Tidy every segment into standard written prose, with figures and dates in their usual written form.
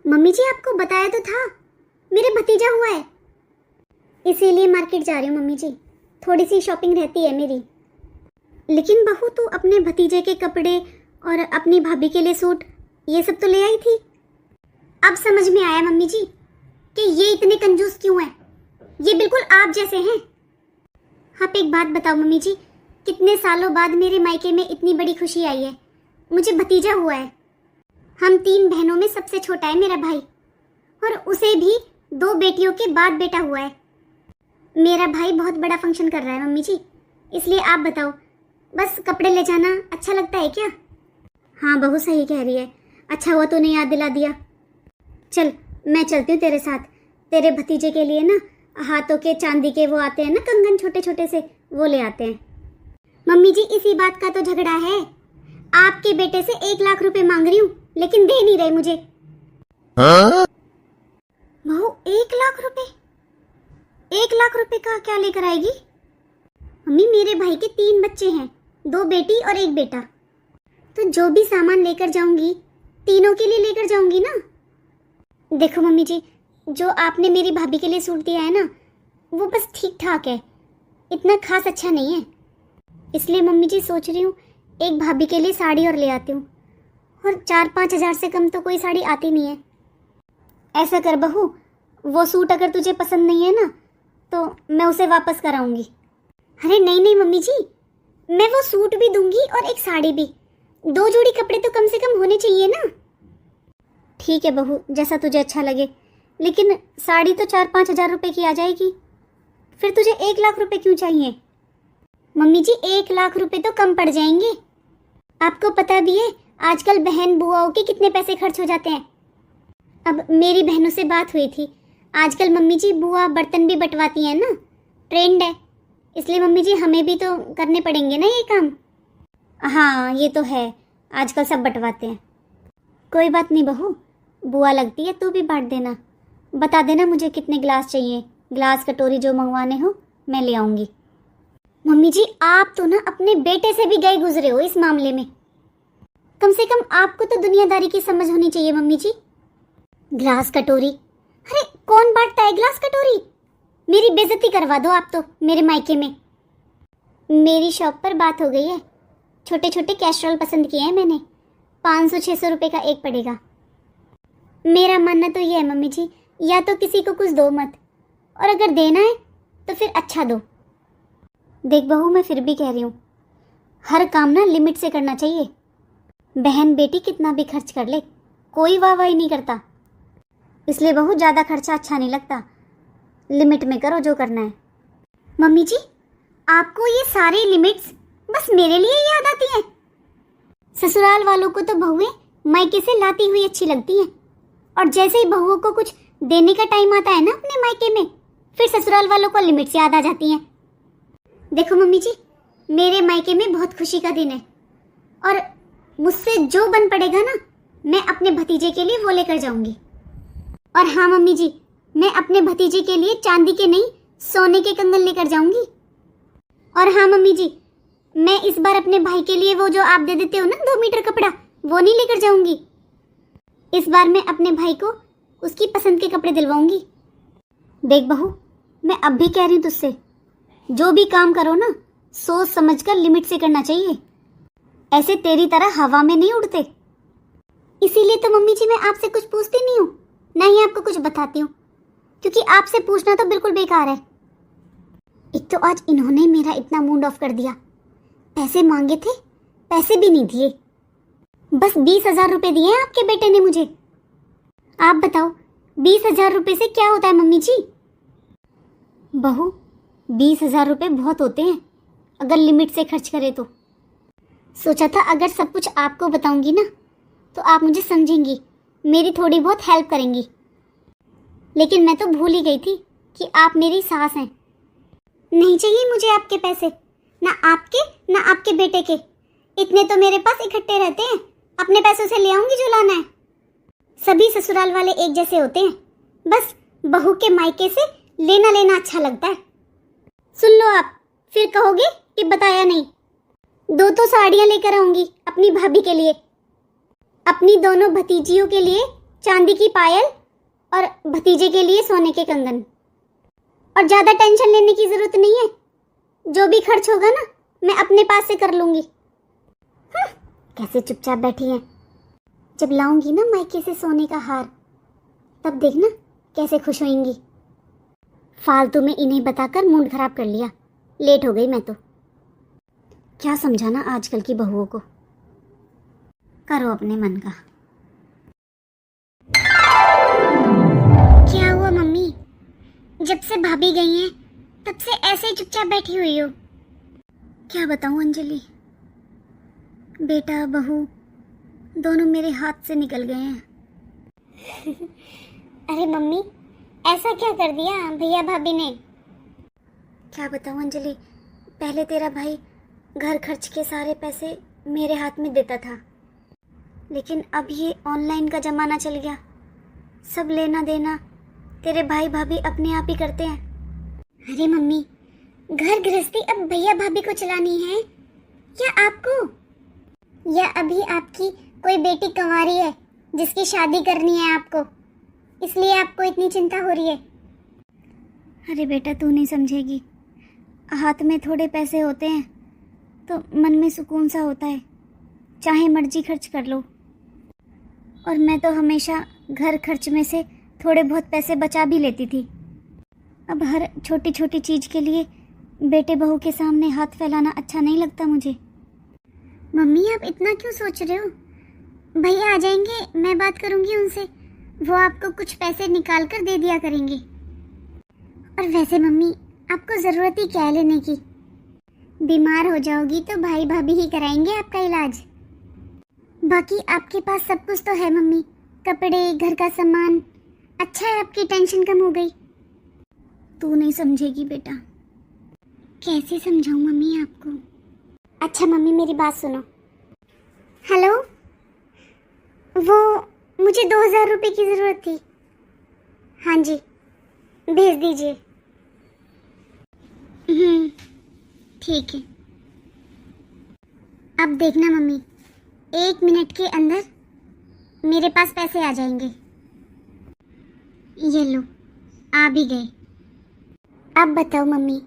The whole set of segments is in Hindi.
मम्मी जी आपको बताया तो था, मेरे भतीजा हुआ है, इसीलिए मार्केट जा रही हूँ मम्मी जी, थोड़ी सी शॉपिंग रहती है मेरी। लेकिन बहू तू अपने भतीजे के कपड़े और अपनी भाभी के लिए सूट ये सब तो ले आई थी। अब समझ में आया मम्मी जी कि ये इतने कंजूस क्यों हैं। ये बिल्कुल आप जैसे हैं। आप एक बात बताओ मम्मी जी, कितने सालों बाद मेरे मायके में इतनी बड़ी खुशी आई है, मुझे भतीजा हुआ है। हम 3 बहनों में सबसे छोटा है मेरा भाई, और उसे भी 2 बेटियों के बाद बेटा हुआ है। मेरा भाई बहुत बड़ा फंक्शन कर रहा है मम्मी जी, इसलिए आप बताओ, बस कपड़े ले जाना अच्छा लगता है क्या? हाँ बहू सही कह रही है, अच्छा हुआ तूने याद दिला दिया। चल मैं चलती हूँ तेरे साथ, तेरे भतीजे के लिए ना हाथों के चांदी के वो आते हैं ना कंगन छोटे छोटे से, वो ले आते हैं। मम्मी जी इसी बात का तो झगड़ा है, आपके बेटे से 1 लाख रुपए मांग रही हूँ लेकिन दे नहीं रहे मुझे। बहू 1 लाख रुपए? 1 लाख रुपए का क्या लेकर आएगी? मम्मी मेरे भाई के 3 बच्चे हैं, 2 बेटी और 1 बेटा, तो जो भी सामान लेकर जाऊंगी तीनों के लिए लेकर जाऊंगी ना। देखो मम्मी जी, जो आपने मेरी भाभी के लिए सूट दिया है ना, वो बस ठीक ठाक है, इतना खास अच्छा नहीं है। इसलिए मम्मी जी सोच रही हूँ एक भाभी के लिए साड़ी और ले आती हूँ, और 4-5 हज़ार से कम तो कोई साड़ी आती नहीं है। ऐसा कर बहू, वो सूट अगर तुझे पसंद नहीं है ना तो मैं उसे वापस कराऊंगी। अरे नहीं नहीं मम्मी जी, मैं वो सूट भी दूंगी और एक साड़ी भी, 2 जोड़ी कपड़े तो कम से कम होने चाहिए ना। ठीक है बहू, जैसा तुझे अच्छा लगे, लेकिन साड़ी तो 4-5 हज़ार रुपए की आ जाएगी, फिर तुझे 1 लाख रुपए क्यों चाहिए? मम्मी जी 1 लाख रुपए तो कम पड़ जाएंगे। आपको पता भी है आजकल बहन बुआओं के कितने पैसे खर्च हो जाते हैं। अब मेरी बहनों से बात हुई थी, आजकल मम्मी जी बुआ बर्तन भी बंटवाती हैं ना, ट्रेंड है, इसलिए मम्मी जी हमें भी तो करने पड़ेंगे ना ये काम। हाँ ये तो है, आजकल सब बंटवाते हैं। कोई बात नहीं बहू, बुआ लगती है, तू भी बांट देना। बता देना मुझे कितने गिलास चाहिए, गिलास कटोरी जो मंगवाने हो मैं ले आऊँगी। मम्मी जी आप तो ना अपने बेटे से भी गए गुजरे हो इस मामले में, कम से कम आपको तो दुनियादारी की समझ होनी चाहिए मम्मी जी। गिलास कटोरी, अरे कौन बांटता है गिलास कटोरी? मेरी बेइज्जती करवा दो आप तो मेरे मायके में। मेरी शॉप पर बात हो गई है, छोटे छोटे कैस्ट्रोल पसंद किए हैं मैंने, 500-600 रुपये का एक पड़ेगा। मेरा मानना तो ये है मम्मी जी, या तो किसी को कुछ दो मत, और अगर देना है तो फिर अच्छा दो। देख बहू, मैं फिर भी कह रही हूँ, हर काम ना लिमिट से करना चाहिए। बहन बेटी कितना भी खर्च कर ले, कोई वाहवाही नहीं करता, इसलिए बहू ज़्यादा खर्चा अच्छा नहीं लगता, लिमिट में करो जो करना है। मम्मी जी आपको ये सारे लिमिट्स बस मेरे लिए याद आती हैं? ससुराल वालों को तो बहुएं मायके से लाती हुई अच्छी लगती हैं, और जैसे ही बहुओं को कुछ देने का टाइम आता है ना अपने मायके में, फिर ससुराल वालों को लिमिट्स याद आ जाती हैं। देखो मम्मी जी, मेरे मायके में बहुत खुशी का दिन है, और मुझसे जो बन पड़ेगा ना मैं अपने भतीजे के लिए वो लेकर जाऊंगी। और हाँ मम्मी जी, मैं अपने भतीजे के लिए चांदी के नहीं सोने के कंगन लेकर जाऊंगी। और हाँ मम्मी जी, मैं इस बार अपने भाई के लिए वो जो आप दे देते हो ना 2 मीटर कपड़ा, वो नहीं लेकर जाऊंगी। इस बार मैं अपने भाई को उसकी पसंद के कपड़े दिलवाऊंगी। देख बहू, मैं अब भी कह रही हूँ तुझसे, जो भी काम करो ना सोच समझकर लिमिट से करना चाहिए, ऐसे तेरी तरह हवा में नहीं उड़ते। इसीलिए तो मम्मी जी मैं आपसे कुछ पूछती नहीं हूँ, ना ही आपको कुछ बताती हूँ, क्योंकि आपसे पूछना तो बिल्कुल बेकार है। एक तो आज इन्होंने मेरा इतना मूड ऑफ कर दिया, पैसे मांगे थे पैसे भी नहीं दिए, बस 20,000 रुपये दिए हैं आपके बेटे ने मुझे। आप बताओ 20,000 रुपये से क्या होता है मम्मी जी? बहू 20,000 रुपये बहुत होते हैं अगर लिमिट से खर्च करें तो। सोचा था अगर सब कुछ आपको बताऊंगी ना तो आप मुझे समझेंगी, मेरी थोड़ी बहुत हेल्प करेंगी, लेकिन मैं तो भूल ही गई थी कि आप मेरी सास हैं। नहीं चाहिए मुझे आपके पैसे, ना आपके ना आपके बेटे के, इतने तो मेरे पास इकट्ठे रहते हैं, अपने पैसों से ले आऊंगी जो लाना है। सभी ससुराल वाले एक जैसे होते हैं, बस बहू के मायके से लेना लेना अच्छा लगता है। सुन लो आप, फिर कहोगे कि बताया नहीं। 2 तो साड़ियाँ लेकर आऊंगी अपनी भाभी के लिए, अपनी दोनों भतीजियों के लिए चांदी की पायल और भतीजे के लिए सोने के कंगन। और ज्यादा टेंशन लेने की जरूरत नहीं है, जो भी खर्च होगा ना मैं अपने पास से कर लूंगी। कैसे चुपचाप बैठी हैं। जब लाऊंगी ना मायके से सोने का हार, तब देखना कैसे खुश होंगी। फालतू में इन्हें बताकर मूड खराब कर लिया, लेट हो गई मैं तो। क्या समझाना आजकल की बहुओं को, करो अपने मन का। क्या हुआ मम्मी, जब से भाभी गई हैं तब से ऐसे ही चुपचाप बैठी हुई हो? क्या बताऊं अंजलि, बेटा बहू दोनों मेरे हाथ से निकल गए हैं। अरे मम्मी, ऐसा क्या कर दिया भैया भाभी ने? क्या बताऊं अंजलि, पहले तेरा भाई घर खर्च के सारे पैसे मेरे हाथ में देता था, लेकिन अब ये ऑनलाइन का ज़माना चल गया, सब लेना देना तेरे भाई भाभी अपने आप ही करते हैं। अरे मम्मी, घर गृहस्थी अब भैया भाभी को चलानी है या आपको? या अभी आपकी कोई बेटी कंवारी है जिसकी शादी करनी है आपको, इसलिए आपको इतनी चिंता हो रही है? अरे बेटा, तू नहीं समझेगी, हाथ में थोड़े पैसे होते हैं तो मन में सुकून सा होता है, चाहे मर्जी खर्च कर लो। और मैं तो हमेशा घर खर्च में से थोड़े बहुत पैसे बचा भी लेती थी। अब हर छोटी छोटी चीज़ के लिए बेटे बहू के सामने हाथ फैलाना अच्छा नहीं लगता मुझे। मम्मी, आप इतना क्यों सोच रहे हो? भैया आ जाएंगे, मैं बात करूंगी उनसे, वो आपको कुछ पैसे निकाल कर दे दिया करेंगे। और वैसे मम्मी, आपको ज़रूरत ही क्या है लेने की? बीमार हो जाओगी तो भाई भाभी ही कराएंगे आपका इलाज। बाकी आपके पास सब कुछ तो है मम्मी, कपड़े, घर का सामान। अच्छा है आपकी टेंशन कम हो गई। तू नहीं समझेगी बेटा। कैसे समझाऊं मम्मी आपको? अच्छा मम्मी, मेरी बात सुनो। हेलो, वो मुझे 2000 रुपये की ज़रूरत थी। हाँ जी, भेज दीजिए। ठीक है। अब देखना मम्मी, 1 मिनट के अंदर मेरे पास पैसे आ जाएंगे। ये लो, आ भी गए। अब बताओ मम्मी,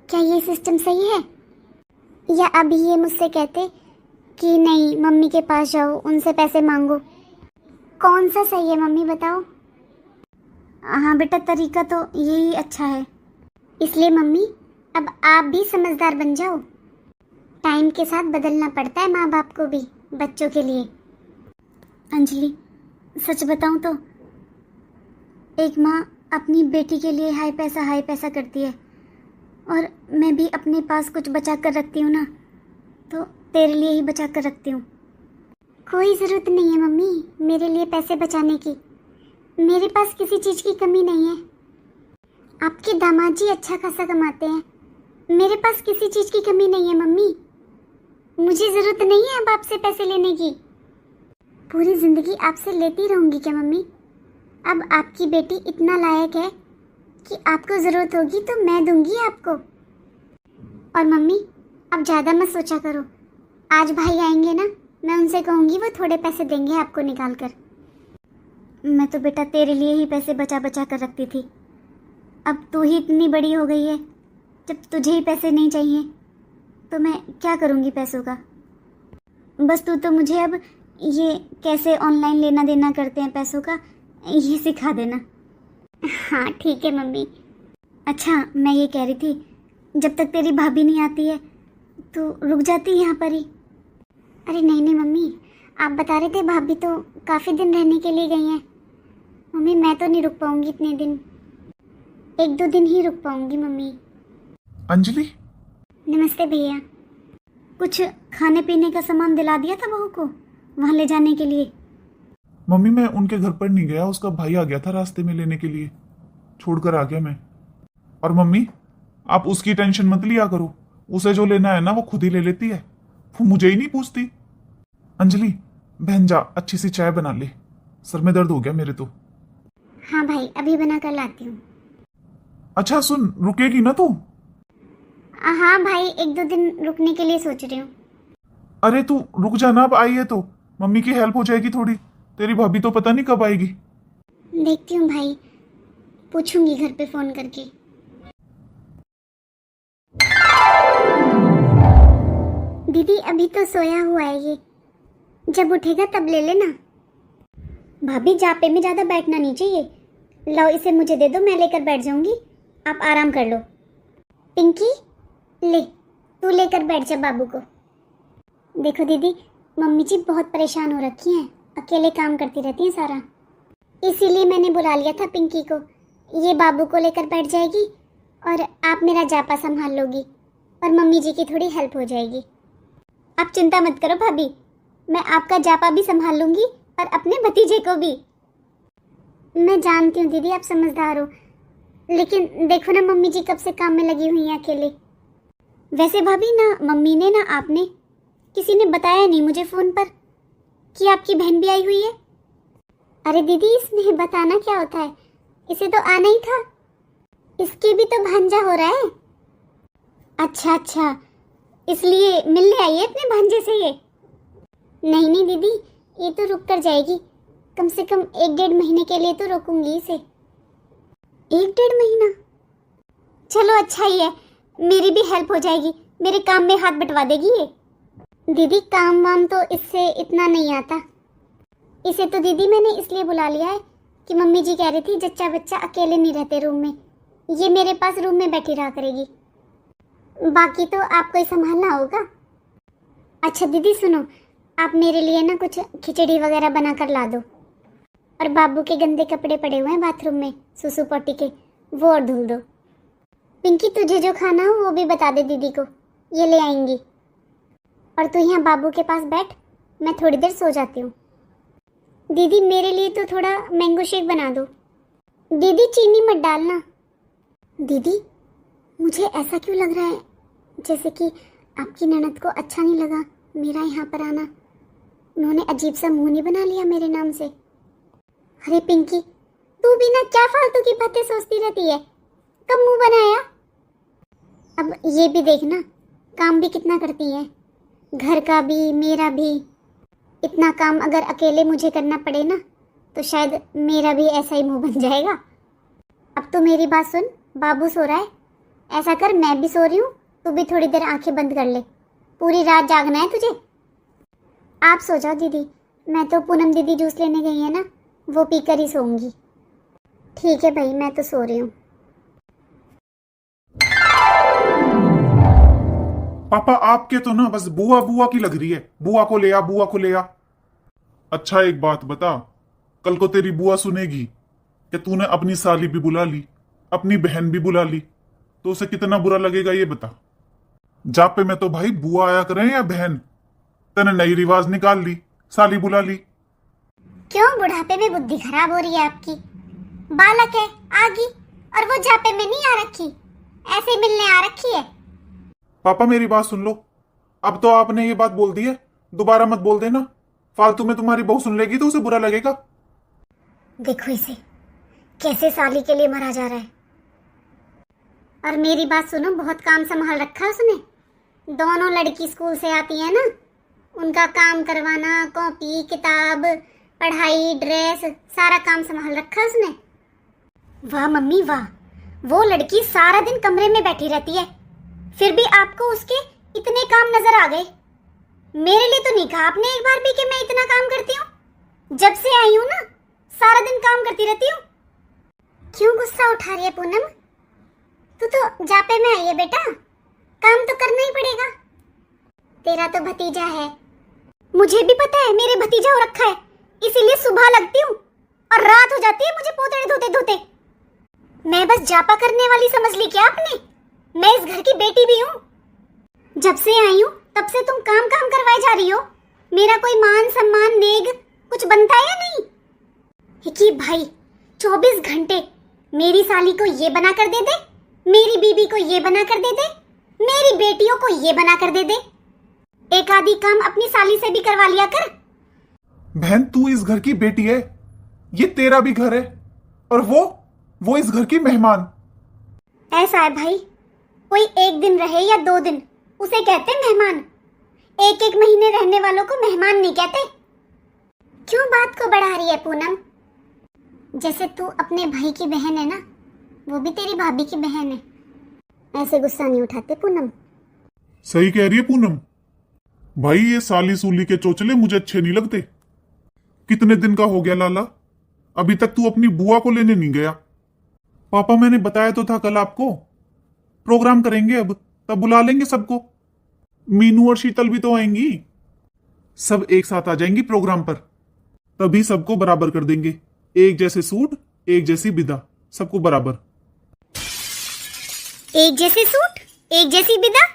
क्या ये सिस्टम सही है? या अभी ये मुझसे कहते कि नहीं, मम्मी के पास जाओ, उनसे पैसे मांगो? कौन सा सही है मम्मी, बताओ। हाँ बेटा, तरीका तो यही अच्छा है। इसलिए मम्मी, अब आप भी समझदार बन जाओ। टाइम के साथ बदलना पड़ता है माँ बाप को भी, बच्चों के लिए। अंजलि, सच बताऊं तो एक माँ अपनी बेटी के लिए हाई पैसा करती है, और मैं भी अपने पास कुछ बचा कर रखती हूँ ना, तो तेरे लिए ही बचा कर रखती हूँ। कोई ज़रूरत नहीं है मम्मी मेरे लिए पैसे बचाने की, मेरे पास किसी चीज़ की कमी नहीं है। आपके दामाद जी अच्छा खासा कमाते हैं, मेरे पास किसी चीज़ की कमी नहीं है मम्मी। मुझे ज़रूरत नहीं है अब आपसे पैसे लेने की। पूरी ज़िंदगी आपसे लेती रहूँगी क्या मम्मी? अब आपकी बेटी इतना लायक है कि आपको ज़रूरत होगी तो मैं दूंगी आपको। और मम्मी, अब ज़्यादा मत सोचा करो, आज भाई आएंगे ना, मैं उनसे कहूँगी वो थोड़े पैसे देंगे आपको निकाल कर। मैं तो बेटा तेरे लिए ही पैसे बचा बचा कर रखती थी, अब तू ही इतनी बड़ी हो गई है, जब तुझे ही पैसे नहीं चाहिए तो मैं क्या करूँगी पैसों का? बस तू तो मुझे अब ये कैसे ऑनलाइन लेना देना करते हैं पैसों का, ये सिखा देना। हाँ ठीक है मम्मी। अच्छा, मैं ये कह रही थी, जब तक तेरी भाभी नहीं आती है तो रुक जाती यहाँ पर ही? अरे नहीं नहीं मम्मी, आप बता रहे थे भाभी तो काफ़ी दिन रहने के लिए गई हैं। मम्मी, मैं तो नहीं रुक पाऊँगी इतने दिन, 1-2 दिन ही रुक पाऊँगी मम्मी। अंजलि, नमस्ते भैया। कुछ खाने पीने का सामान दिला दिया था बहू को वहाँ ले जाने के लिए? मम्मी मैं उनके घर पर नहीं गया, उसका भाई आ गया था रास्ते में लेने के लिए, छोड़कर आ गया मैं। और मम्मी, आप उसकी टेंशन मत लिया करो, उसे जो लेना है ना वो खुद ही ले लेती है, वो मुझे ही नहीं पूछती। अंजलि, बहन जा अच्छी सी चाय बना ले, सर में दर्द हो गया मेरे तो। हाँ भाई, अभी बना कर लाती हूँ। अच्छा सुन, रुकेगी ना तू? हाँ भाई, 1-2 दिन रुकने के लिए सोच रही हूँ। अरे तू रुक जा ना, अब आई है तो मम्मी की हेल्प हो जाएगी थोड़ी, तेरी भाभी तो पता नहीं कब आएगी। देखती हूँ भाई, पूछूंगी घर पे फोन करके। दीदी अभी तो सोया हुआ है ये, जब उठेगा तब ले लेना। भाभी जापे में ज्यादा बैठना नहीं चाहिए। लो इसे मुझे दे दो, मैं लेकर बैठ जाऊंगी, आप आराम कर लो। पिंकी ले, तू लेकर बैठ जा बाबू को। देखो दीदी, मम्मी जी बहुत परेशान हो रखी हैं, अकेले काम करती रहती हैं सारा, इसीलिए मैंने बुला लिया था पिंकी को। ये बाबू को लेकर बैठ जाएगी और आप मेरा जापा संभाल लोगी और मम्मी जी की थोड़ी हेल्प हो जाएगी। आप चिंता मत करो भाभी, मैं आपका जापा भी संभाल लूंगी और अपने भतीजे को भी। मैं जानती हूँ दीदी आप समझदार हो, लेकिन देखो ना मम्मी जी कब से काम में लगी हुई हैं अकेले। वैसे भाभी ना मम्मी ने ना आपने किसी ने बताया नहीं मुझे फ़ोन पर कि आपकी बहन भी आई हुई है। अरे दीदी इसमें बताना क्या होता है, इसे तो आना ही था, इसके भी तो भांजा हो रहा है। अच्छा, इसलिए मिलने आई है अपने भांजे से ये। नहीं दीदी, ये तो रुक कर जाएगी, कम से कम 1-1.5 महीने के लिए तो रोकूंगी इसे। 1-1.5 महीना? चलो अच्छा ही है, मेरी भी हेल्प हो जाएगी, मेरे काम में हाथ बंटवा देगी ये। दीदी काम वाम तो इससे इतना नहीं आता। इसे तो दीदी मैंने इसलिए बुला लिया है कि मम्मी जी कह रही थी जच्चा बच्चा अकेले नहीं रहते रूम में, ये मेरे पास रूम में बैठी रहा करेगी, बाकी तो आपको ही संभालना होगा। अच्छा दीदी सुनो, आप मेरे लिए ना कुछ खिचड़ी वगैरह बना कर ला दो, और बाबू के गंदे कपड़े पड़े हुए हैं बाथरूम में सुसु पोटी के, वो और धुल दो। पिंकी तुझे जो खाना हो वो भी बता दे दीदी को, ये ले आएंगी। और तू यहाँ बाबू के पास बैठ, मैं थोड़ी देर सो जाती हूँ। दीदी मेरे लिए तो थोड़ा मैंगो शेक बना दो। दीदी चीनी मत डालना। दीदी मुझे ऐसा क्यों लग रहा है जैसे कि आपकी ननद को अच्छा नहीं लगा मेरा यहाँ पर आना, उन्होंने अजीब सा मुंह नहीं बना लिया मेरे नाम से। अरे पिंकी तू भी ना क्या फालतू की बातें सोचती रहती है, कब मुंह बनाया। अब ये भी देखना काम भी कितना करती है, घर का भी मेरा भी। इतना काम अगर अकेले मुझे करना पड़े ना तो शायद मेरा भी ऐसा ही मुंह बन जाएगा। अब तो मेरी बात सुन, बाबू सो रहा है, ऐसा कर मैं भी सो रही हूँ, तू भी थोड़ी देर आंखें बंद कर ले, पूरी रात जागना है तुझे। आप सो जाओ दीदी, मैं तो पूनम दीदी जूस लेने गई है ना, वो पीकर ही सोऊंगी। ठीक है भाई, मैं तो सो रही हूँ। पापा आपके तो ना बस बुआ बुआ की लग रही है, बुआ को ले आ, बुआ को ले आ। अच्छा एक बात बता, कल को तेरी बुआ सुनेगी कि तूने अपनी साली भी बुला ली, अपनी बहन भी बुला ली, तो उसे कितना बुरा लगेगा ये बता। जापे में तो भाई बुआ आया करें या बहन, तने नई रिवाज निकाल ली, साली बुला ली। क्यों बुढ़ापे में बुद्धि खराब हो रही है आपकी? बालक है आगी, और वो जापे में नहीं आ रखी, ऐसे मिलने आ रखी है। पापा मेरी बात सुन लो, अब तो आपने ये बात बोल दी है, दोबारा मत बोल देना, फालतू में तुम्हारी बहू सुन लेगी तो उसे बुरा लगेगा। देखो इसे कैसे साली के लिए मरा जा रहा है। और मेरी बात सुनो, बहुत काम संभाल रखा है उसने, दोनों लड़की स्कूल से आती है ना, उनका काम करवाना, कॉपी किताब पढ़ाई ड्रेस सारा काम संभाल रखा है उसने। वाह मम्मी वाह, वो लड़की सारा दिन कमरे में बैठी रहती है, फिर भी आपको उसके इतने काम नजर आ गए। मेरे लिए तो नहीं कहा आपने एक बार भी कि मैं इतना काम करती हूँ, जब से आई हूँ ना सारा दिन काम करती रहती हूँ। क्यों गुस्सा उठा रही है पूनम? तू तो जापे में आई है बेटा, काम तो करना ही पड़ेगा। तेरा तो भतीजा है, मुझे भी पता है मेरे भतीजा हो रखा है, इसीलिए सुबह लगती हूँ और रात हो जाती है मुझे पोतड़े धोते धोते। मैं बस जापा करने वाली समझ ली क्या आपने? मैं इस घर की बेटी भी हूँ, जब से आई हूँ तब से तुम काम काम करवाए जा रही हो, मेरा कोई मान सम्मान नेग कुछ बनता है या नहीं? कि भाई 24 घंटे मेरी साली को ये बना कर दे दे, मेरी बीबी को ये बना कर दे दे, मेरी बेटियों को ये बना कर दे दे। एक आधी काम अपनी साली से भी करवा लिया कर। बहन तू इस घर की बेटी है, ये तेरा भी घर है, और वो इस घर की मेहमान। ऐसा है भाई, कोई एक दिन रहे या 2 दिन उसे कहते मेहमान, 1-1 महीने रहने वालों को मेहमान नहीं कहते। क्यों बात को बढ़ा रही है पूनम? जैसे तू अपने भाई की बहन है ना, वो भी तेरी भाभी की बहन है। ऐसे गुस्सा नहीं उठाते पूनम। सही कह रही है पूनम। भाई ये साली सूली के चोचले मुझे अच्छे नहीं लगते। कितने दिन का हो गया लाला, अभी तक तू अपनी बुआ को लेने नहीं गया। पापा मैंने बताया तो था कल आपको, प्रोग्राम करेंगे अब, तब बुला लेंगे सबको। मीनू और शीतल भी तो आएंगी, सब एक साथ आ जाएंगी प्रोग्राम पर, तभी सबको बराबर कर देंगे। एक जैसे सूट, एक जैसी बिदा, सबको बराबर। एक जैसे सूट, एक जैसी बिदा।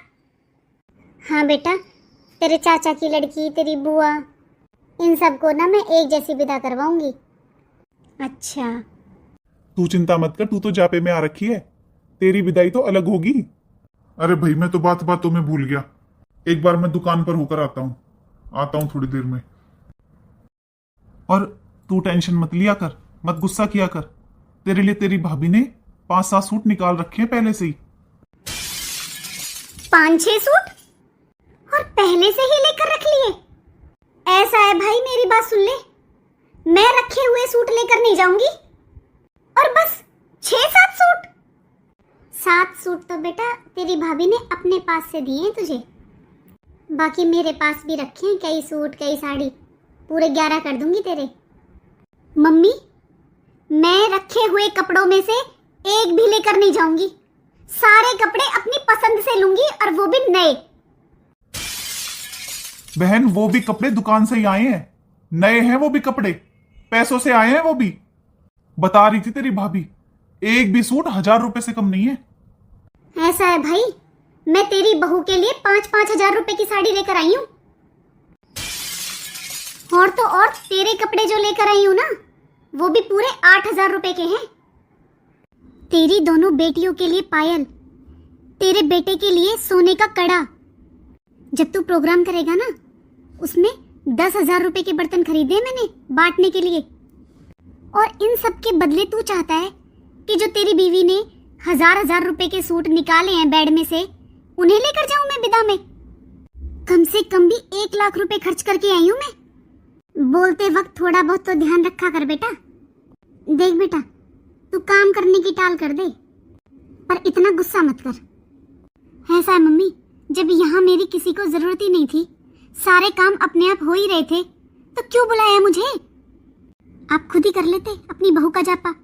हाँ बेटा, तेरे चाचा की लड़की, तेरी बुआ, इन सबको ना मैं एक जैसी विदा करवाऊंगी। अच्छा। तू चिंता मत कर, तू तो जापे में आ रखी है, तेरी विदाई तो अलग होगी। अरे भाई मैं तो बात बातों में भूल गया, एक बार मैं दुकान पर होकर आता हूं थोड़ी देर में। और तू टेंशन मत लिया कर, मत गुस्सा किया कर, तेरे लिए तेरी भाभी ने 5-7 सूट निकाल रखे हैं पहले से ही। 5-6 सूट और पहले से ही लेकर रख लिए? ऐसा है भाई, मेरी बात सुन ले, मैं रखे हुए सूट लेकर नहीं जाऊंगी। और बस 6-7 सूट? 7 सूट तो बेटा तेरी भाभी ने अपने पास से दिए हैं तुझे, बाकी मेरे पास भी रखे हैं कई सूट कई साड़ी, पूरे 11 कर दूंगी तेरे। मम्मी, मैं रखे हुए कपड़ों में से एक भी लेकर नहीं जाऊंगी, सारे कपड़े अपनी पसंद से लूंगी, और वो भी नए। बहन वो भी कपड़े दुकान से ही आए हैं, नए हैं वो भी कपड़े, पैसों से आए हैं वो भी। बता रही थी तेरी भाभी, एक भी सूट 1000 रुपए से कम नहीं है। ऐसा है भाई, मैं तेरी बहू के लिए 5-5 हजार रुपए की साड़ी लेकर आई हूँ। और तो और तेरे कपड़े जो लेकर आई हूँ ना, वो भी पूरे 8,000 रुपए के हैं। तेरी दोनों बेटियों के लिए पायल, तेरे बेटे के लिए सोने का कड़ा। जब तू प्रोग्राम करेगा ना, उसमें 10,000 रुपए के बर्तन खरीदे मैंने बांटने के लिए। और इन सब के बदले तू चाहता है कि जो तेरी बीवी ने 1000-1000 रुपए के सूट निकाले हैं बेड में से, उन्हें लेकर जाऊं मैं विदा में? कम से कम भी 1 लाख रुपए खर्च करके आई हूं मैं। बोलते वक्त थोड़ा बहुत तो ध्यान रखा कर बेटा। देख बेटा, तू काम करने की टाल कर दे, पर इतना गुस्सा मत कर। ऐसा है मम्मी, जब यहाँ मेरी किसी को जरूरत ही नहीं थी, सारे काम अपने आप हो ही रहे थे, तो क्यों बुलाया मुझे? आप खुद ही कर लेते अपनी बहू का जापा।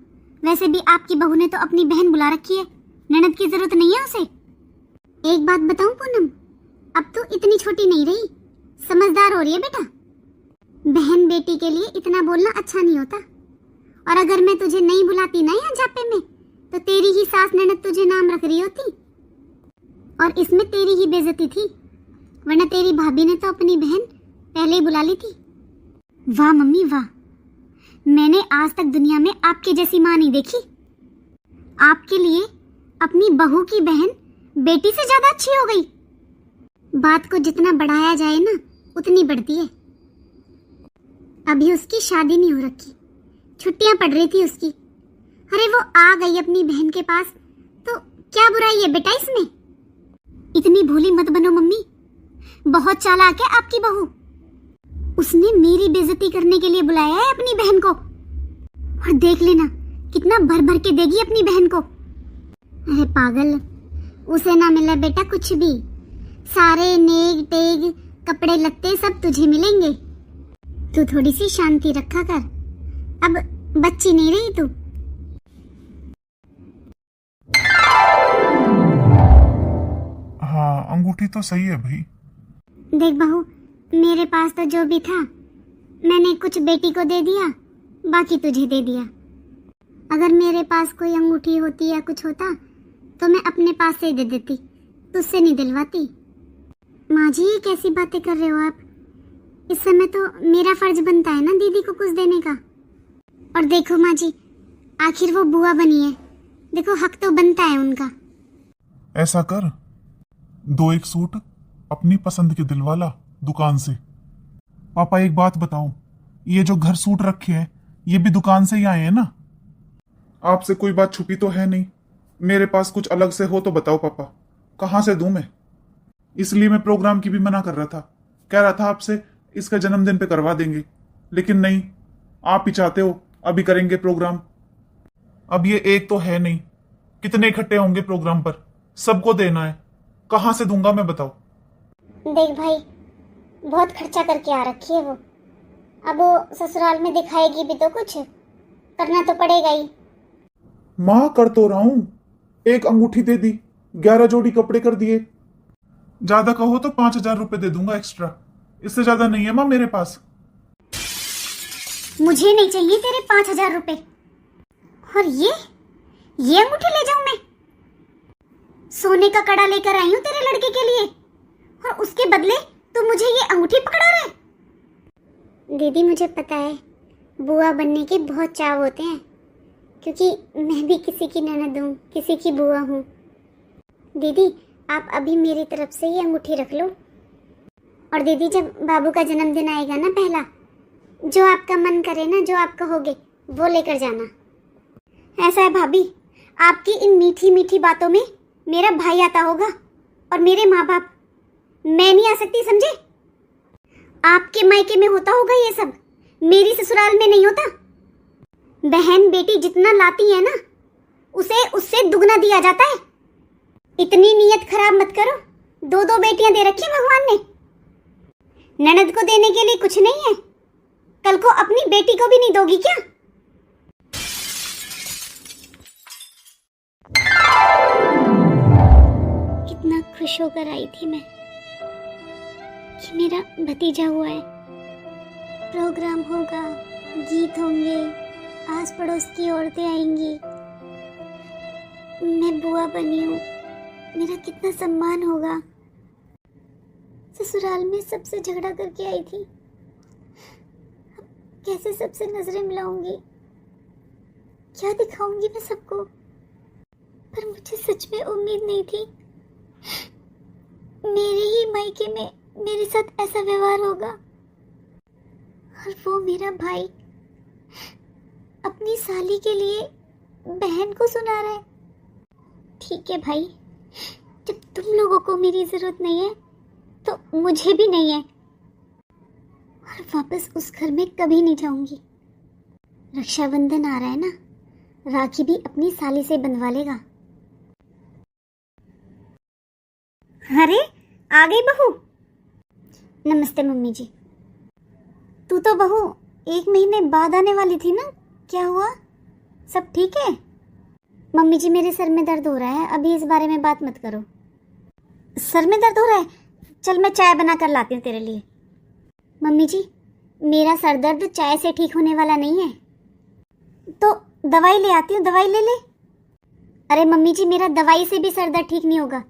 वैसे भी आपकी बहू ने तो अपनी बहन बुला रखी है, ननद की जरूरत नहीं है उसे। एक बात बताऊं पूनम, अब तो इतनी छोटी नहीं रही, समझदार हो रही है बेटा। बहन बेटी के लिए इतना बोलना अच्छा नहीं होता। और अगर मैं तुझे नहीं बुलाती ना यहाँ जापे में, तो तेरी ही सास ननद तुझे नाम रख रही होती, और इसमें तेरी ही बेइज्जती थी। वरना तेरी भाभी ने तो अपनी बहन पहले ही बुला ली थी। वाह मम्मी वाह, मैंने आज तक दुनिया में आपके जैसी माँ नहीं देखी। आपके लिए अपनी बहू की बहन बेटी से ज्यादा अच्छी हो गई। बात को जितना बढ़ाया जाए ना, उतनी बढ़ती है। अभी उसकी शादी नहीं हो रखी, छुट्टियां पड़ रही थी उसकी। अरे वो आ गई अपनी बहन के पास, तो क्या बुराई है बेटा इसमें? इतनी भोली मत बनो मम्मी, बहुत चालाक है आपकी बहू। उसने मेरी बेइज्जती करने के लिए बुलाया है अपनी बहन को, और देख लेना कितना भर भर के देगी अपनी बहन को। अरे पागल, उसे ना मिला बेटा कुछ भी, सारे नेग टेग कपड़े लत्ते सब तुझे मिलेंगे। तू थोड़ी सी शांति रखा कर, अब बच्ची नहीं रही तू। हाँ अंगूठी तो सही है भाई। देख बहू, मेरे पास तो जो भी था मैंने कुछ बेटी को दे दिया, बाकी तुझे दे दिया। अगर मेरे पास कोई अंगूठी होती या कुछ होता तो मैं अपने पास से दे देती, तुझसे नहीं दिलवाती। माँ जी ये कैसी बातें कर रहे हो आप? इस समय तो मेरा फर्ज बनता है ना दीदी को कुछ देने का। और देखो माँ जी, आखिर वो बुआ बनी है, देखो हक तो बनता है उनका। ऐसा कर, 2-1 सूट अपनी पसंद के दिलवाला दुकान से। पापा एक बात बताओ, ये जो घर सूट रखे हैं ये भी दुकान से ही आए हैं ना? आपसे कोई बात छुपी तो है नहीं, मेरे पास कुछ अलग से हो तो बताओ पापा, कहां से दूं मैं? इसलिए मैं प्रोग्राम की भी मना कर रहा था, कह रहा था आपसे इसका जन्मदिन पे करवा देंगे, लेकिन नहीं, आप ही चाहते हो अभी करेंगे प्रोग्राम। अब ये एक तो है नहीं, कितने इकट्ठे होंगे प्रोग्राम पर, सबको देना है, कहां से दूंगा मैं बताओ। देख भाई, बहुत खर्चा करके आ रखी है वो। अब वो ससुराल में दिखाएगी भी तो कुछ करना तो पड़ेगा ही। मां कर तो रहा हूं, एक अंगूठी दे दी, 11 जोड़ी कपड़े कर दिए, ज्यादा कहो तो 5,000 रुपए दे दूंगा एक्स्ट्रा, इससे ज्यादा नहीं है मां मेरे पास। मुझे नहीं चाहिए तेरे 5,000 रुपए। और ये अंगूठी ले जाऊं मैं? सोने का कड़ा लेकर आई हूं तेरे लड़के के लिए, और उसके बदले तू मुझे ये अंगूठी पकड़ा रहा है। दीदी मुझे पता है बुआ बनने के बहुत चाव होते हैं, क्योंकि मैं भी किसी की ननद हूँ, किसी की बुआ हूँ। दीदी आप अभी मेरी तरफ से ये अंगूठी रख लो, और दीदी जब बाबू का जन्मदिन आएगा ना पहला, जो आपका मन करे ना, जो आप कहोगे वो लेकर जाना। ऐसा है भाभी, आपकी इन मीठी मीठी बातों में मेरा भाई आता होगा और मेरे माँ बाप, मैं नहीं आ सकती समझे। आपके मायके में होता होगा ये सब, मेरी ससुराल में नहीं होता। बहन बेटी जितना लाती है ना, उसे उससे दुगना दिया जाता है। इतनी नीयत खराब मत करो, 2-2 बेटियां दे रखी भगवान ने। ननद को देने के लिए कुछ नहीं है, कल को अपनी बेटी को भी नहीं दोगी क्या? कितना खुश होकर आई थी मैं कि मेरा भतीजा हुआ है। प्रोग्राम होगा, गीत होंगे, आस पड़ोस की औरतें आएंगी, मैं बुआ बनी हूँ, मेरा कितना सम्मान होगा। ससुराल में सबसे झगड़ा करके आई थी, अब कैसे सबसे नजरें मिलाऊंगी, क्या दिखाऊंगी मैं सबको। पर मुझे सच में उम्मीद नहीं थी मेरे ही मायके में मेरे साथ ऐसा व्यवहार होगा। और वो मेरा भाई अपनी साली के लिए बहन को सुना रहा है। ठीक है भाई, जब तुम लोगों को मेरी जरूरत नहीं है तो मुझे भी नहीं है, और वापस उस घर में कभी नहीं जाऊंगी। रक्षाबंधन आ रहा है ना, राखी भी अपनी साली से बंधवा लेगा। अरे आ गई बहू। नमस्ते मम्मी जी। तू तो बहू 1 महीने बाद आने वाली थी ना, क्या हुआ, सब ठीक है? मम्मी जी मेरे सर में दर्द हो रहा है, अभी इस बारे में बात मत करो। सर में दर्द हो रहा है, चल मैं चाय बना कर लाती हूँ तेरे लिए। मम्मी जी मेरा सर दर्द चाय से ठीक होने वाला नहीं है, तो दवाई ले आती हूँ, दवाई ले ले। अरे मम्मी जी मेरा दवाई से भी सर दर्द ठीक नहीं होगा,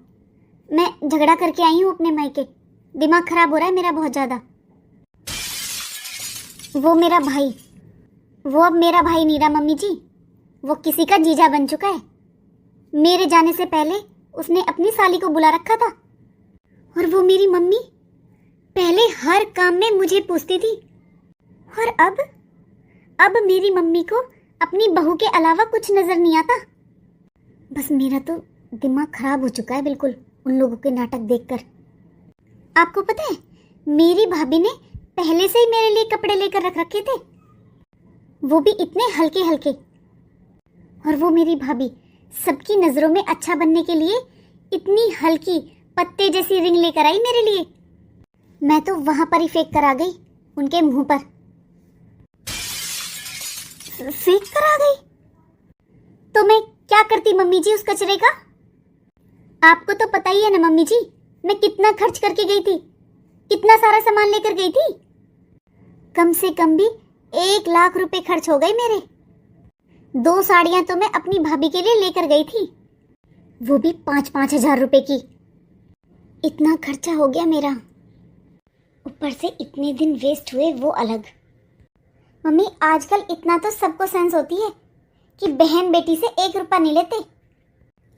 मैं झगड़ा करके आई हूँ अपने मायके, दिमाग खराब हो रहा है मेरा बहुत ज्यादा। वो मेरा भाई, वो अब मेरा भाई नहीं रहा मम्मी जी, वो किसी का जीजा बन चुका है। मेरे जाने से पहले उसने अपनी साली को बुला रखा था, और वो मेरी मम्मी पहले हर काम में मुझे पूछती थी, और अब मेरी मम्मी को अपनी बहू के अलावा कुछ नजर नहीं आता। बस मेरा तो दिमाग खराब हो चुका है बिल्कुल उन लोगों के नाटक देखकर। आपको पता है मेरी भाभी ने पहले से ही मेरे लिए कपड़े लेकर रख रखे थे, वो भी इतने हल्के हल्के। और वो मेरी भाभी सबकी नजरों में अच्छा बनने के लिए इतनी हल्की पत्ते जैसी रिंग लेकर आई मेरे लिए, मैं तो वहां पर ही फेंक कर आ गई उनके मुंह पर। फेंक कर आ गई तो मैं क्या करती मम्मी जी उस कचरे का? आपको तो पता ही है ना मम्मी जी, मैं कितना खर्च करके गई थी, कितना सारा सामान लेकर गई थी। कम से कम भी 1 लाख रुपए खर्च हो गए मेरे। 2 साड़ियां तो मैं अपनी भाभी के लिए लेकर गई थी, वो भी 5-5 हजार रुपए की। इतना खर्चा हो गया मेरा, ऊपर से इतने दिन वेस्ट हुए वो अलग। मम्मी आजकल इतना तो सबको सेंस होती है कि बहन बेटी से 1 रुपया नहीं लेते।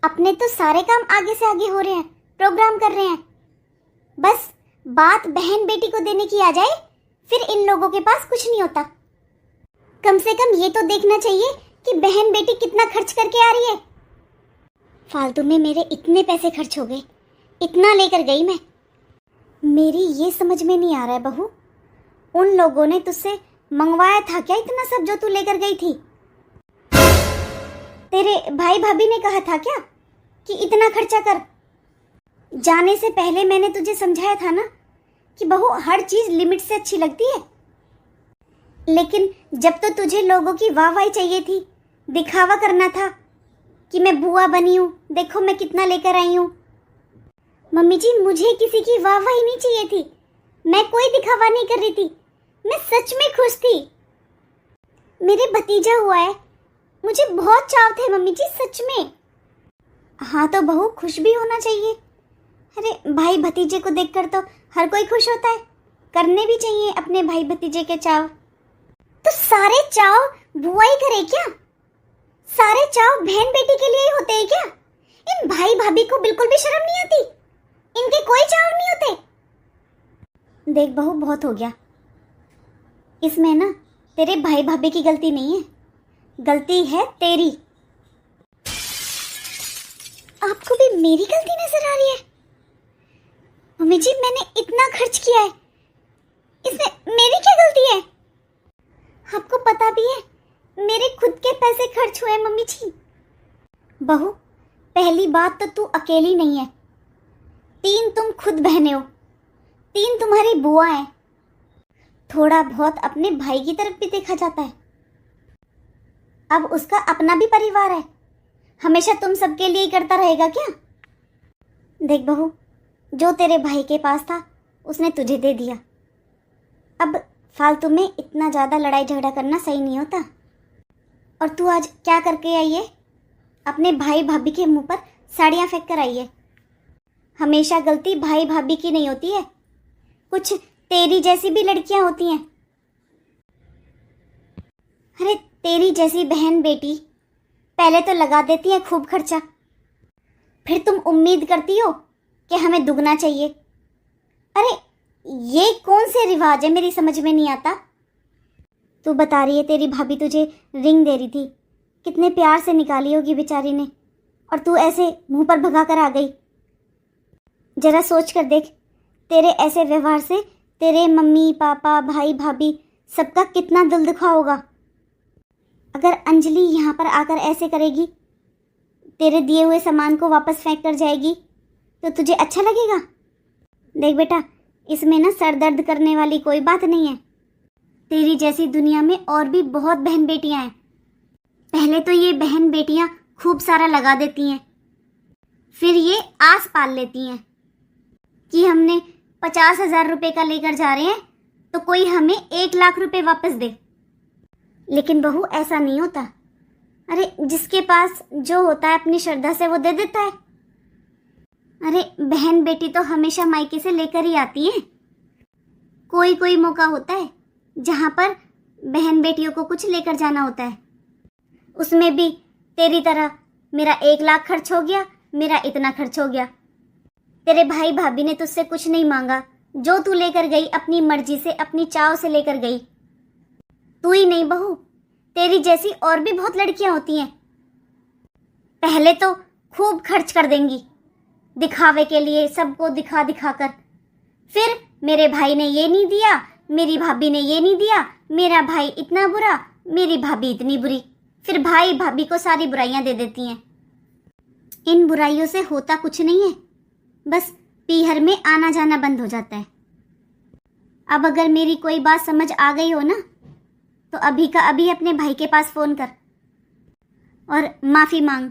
अपने तो सारे काम आगे से आगे हो रहे हैं, प्रोग्राम कर रहे हैं, बस बात बहन बेटी को देने की आ जाए फिर इन लोगों के पास कुछ नहीं होता। कम से कम ये तो देखना चाहिए कि बहन बेटी कितना खर्च करके आ रही है। फालतू में मेरे इतने पैसे खर्च हो गए, इतना लेकर गई मैं। मेरी ये समझ में नहीं आ रहा है बहू, उन लोगों ने तुझसे मंगवाया था क्या इतना सब जो तू लेकर गई थी? तेरे भाई भाभी ने कहा था क्या कि इतना खर्चा कर? जाने से पहले मैंने तुझे समझाया था ना कि बहू हर चीज लिमिट से अच्छी लगती है। लेकिन जब तो तुझे लोगों की वाहवाही चाहिए थी, दिखावा करना था कि मैं बुआ बनी हूं, देखो मैं कितना लेकर आई हूं। मम्मी जी, मुझे किसी की वाहवाही नहीं चाहिए थी, मैं कोई दिखावा नहीं कर रही थी, मैं सच में खुश थी। मेरे भतीजा हुआ है, मुझे बहुत चाव थे मम्मी जी, सच में। हाँ तो बहू खुश भी होना चाहिए। अरे भाई भतीजे को देखकर तो हर कोई खुश होता है, करने भी चाहिए अपने भाई भतीजे के चाव। तो सारे चाव बुआ ही करे क्या? सारे चाव बहन बेटी के लिए ही होते हैं क्या? इन भाई भाभी को बिल्कुल भी शर्म नहीं आती? इनके कोई चाव नहीं होते? देख बहू, बहुत हो गया। इसमें ना तेरे भाई भाभी की गलती नहीं है, गलती है तेरी। आपको भी मेरी गलती नजर आ रही है? मम्मी जी, मैंने इतना खर्च किया है, इसमें मेरी क्या गलती है? आपको पता भी है मेरे खुद के पैसे खर्च हुए मम्मी जी। बहू, पहली बात तो तू अकेली नहीं है, 3 तुम खुद बहनें हो, 3 तुम्हारी बुआ है। थोड़ा बहुत अपने भाई की तरफ भी देखा जाता है। अब उसका अपना भी परिवार है, हमेशा तुम सबके लिए ही करता रहेगा क्या? देख बहू, जो तेरे भाई के पास था उसने तुझे दे दिया। अब फालतू में इतना ज़्यादा लड़ाई झगड़ा करना सही नहीं होता। और तू आज क्या करके आई है? अपने भाई भाभी के मुंह पर साड़ियाँ फेंक कर आई है। हमेशा गलती भाई भाभी की नहीं होती है, कुछ तेरी जैसी भी लड़कियां होती हैं। अरे तेरी जैसी बहन बेटी पहले तो लगा देती है खूब खर्चा, फिर तुम उम्मीद करती हो कि हमें दुगना चाहिए। अरे ये कौन से रिवाज है, मेरी समझ में नहीं आता। तू बता रही है तेरी भाभी तुझे रिंग दे रही थी, कितने प्यार से निकाली होगी बेचारी ने, और तू ऐसे मुंह पर भगा कर आ गई। जरा सोच कर देख, तेरे ऐसे व्यवहार से तेरे मम्मी पापा भाई भाभी सबका कितना दिल दुखा होगा। अगर अंजलि यहाँ पर आकर ऐसे करेगी, तेरे दिए हुए सामान को वापस फेंक कर जाएगी, तो तुझे अच्छा लगेगा? देख बेटा, इसमें ना सर दर्द करने वाली कोई बात नहीं है। तेरी जैसी दुनिया में और भी बहुत बहन बेटियां हैं। पहले तो ये बहन बेटियां खूब सारा लगा देती हैं, फिर ये आस पाल लेती हैं कि हमने 50,000 रुपये का लेकर जा रहे हैं तो कोई हमें 1 लाख रुपए वापस दे। लेकिन बहू, ऐसा नहीं होता। अरे जिसके पास जो होता है अपनी श्रद्धा से वो दे देता है। अरे बहन बेटी तो हमेशा मायके से लेकर ही आती है। कोई कोई मौका होता है जहाँ पर बहन बेटियों को कुछ लेकर जाना होता है, उसमें भी तेरी तरह मेरा 1 लाख खर्च हो गया, मेरा इतना खर्च हो गया। तेरे भाई भाभी ने तुझसे कुछ नहीं मांगा, जो तू लेकर गई अपनी मर्जी से, अपनी चाव से लेकर गई। तू ही नहीं बहू, तेरी जैसी और भी बहुत लड़कियां होती हैं। पहले तो खूब खर्च कर देंगी दिखावे के लिए, सबको दिखा दिखा कर, फिर मेरे भाई ने ये नहीं दिया, मेरी भाभी ने ये नहीं दिया, मेरा भाई इतना बुरा, मेरी भाभी इतनी बुरी, फिर भाई भाभी को सारी बुराइयां दे देती हैं। इन बुराइयों से होता कुछ नहीं है, बस पीहर में आना जाना बंद हो जाता है। अब अगर मेरी कोई बात समझ आ गई हो ना, तो अभी का अभी अपने भाई के पास फोन कर और माफी मांग